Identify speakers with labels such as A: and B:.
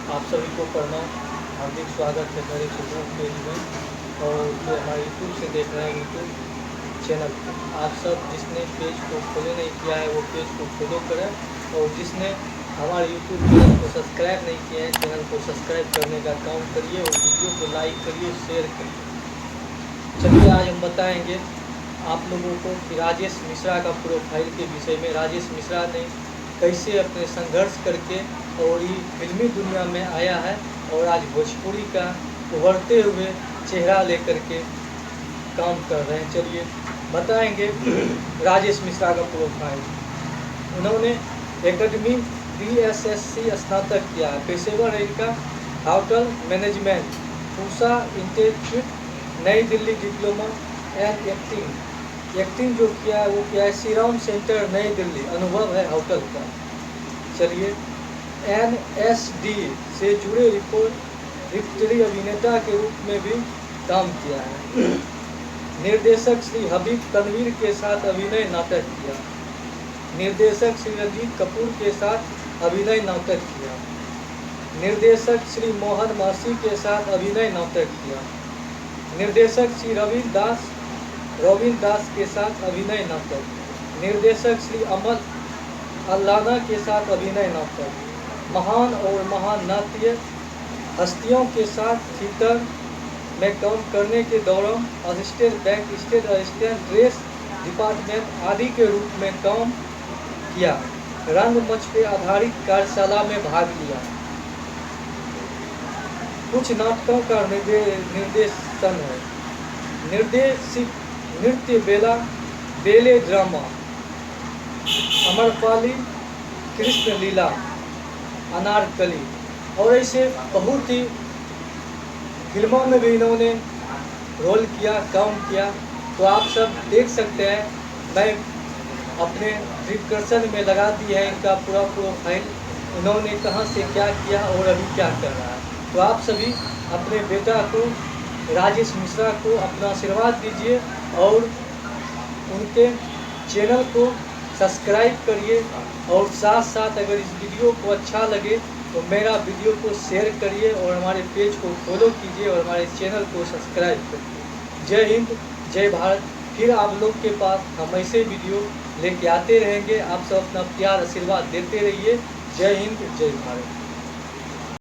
A: आप सभी को प्रणाम। हार्दिक स्वागत है मेरे फेसबुक पेज में और जो हमारे यूट्यूब से देख रहे हैं यूट्यूब चैनल पे। आप सब जिसने पेज को फॉलो नहीं किया है वो पेज को फॉलो करें और जिसने हमारे यूट्यूब चैनल को सब्सक्राइब नहीं किया है चैनल को सब्सक्राइब करने का काम करिए और वीडियो को लाइक करिए, शेयर करिए। चलिए आज हम बताएंगे आप लोगों को कि राजेश मिश्रा का प्रोफाइल के विषय में। राजेश मिश्रा ने कैसे अपने संघर्ष करके और ये फिल्मी दुनिया में आया है और आज भोजपुरी का उभरते हुए चेहरा लेकर के काम कर रहे हैं। चलिए बताएंगे राजेश मिश्रा का प्रोफाइल। उन्होंने एकेडमी BSSC स्नातक किया है, पेशेवर है इनका होटल मैनेजमेंट, पूसा इंस्टीट्यूट नई दिल्ली, डिप्लोमा एंड एक्टिंग जो किया है वो किया है श्री राम सेंटर नई दिल्ली, अनुभव है होटल का। चलिए NSD से जुड़े रिपोर्टरी अभिनेता के रूप में भी काम किया है। निर्देशक श्री हबीब तनवीर के साथ अभिनय नाटक किया। निर्देशक श्री रंजीत कपूर के साथ अभिनय नाटक किया। निर्देशक श्री मोहन मासी के साथ अभिनय नाटक किया। निर्देशक श्री रविंद्र दास के साथ अभिनय नाटक। निर्देशक श्री अमल अल्लाना के साथ अभिनय नाटक। महान और महान नाट्य हस्तियों के साथ थिएटर में काम करने के दौरान assistant bank state assistant dress department आदि के रूप में काम किया। रंगमंच पे आधारित कार्यशाला में भाग लिया। कुछ नाटकों का निर्देशन है। निर्देशित नृत्य बेले ड्रामा, अमरपाली, कृष्ण लीला, अनारकली और ऐसे बहुत ही फिल्मों में भी इन्होंने रोल किया, काम किया। तो आप सब देख सकते हैं, मैं अपने डिस्क्रिप्शन में लगा दी है इनका पूरा प्रोफाइल, इन्होंने कहां से क्या किया और अभी क्या कर रहा है। तो आप सभी अपने बेटा को राजेश मिश्रा को अपना आशीर्वाद दीजिए और उनके चैनल को सब्सक्राइब करिए और साथ साथ अगर इस वीडियो को अच्छा लगे तो मेरा वीडियो को शेयर करिए और हमारे पेज को फॉलो कीजिए और हमारे चैनल को सब्सक्राइब करिए। जय हिंद, जय भारत। फिर आप लोग के पास हम ऐसे वीडियो लेके आते रहेंगे। आप सब अपना प्यार आशीर्वाद देते रहिए। जय हिंद, जय भारत।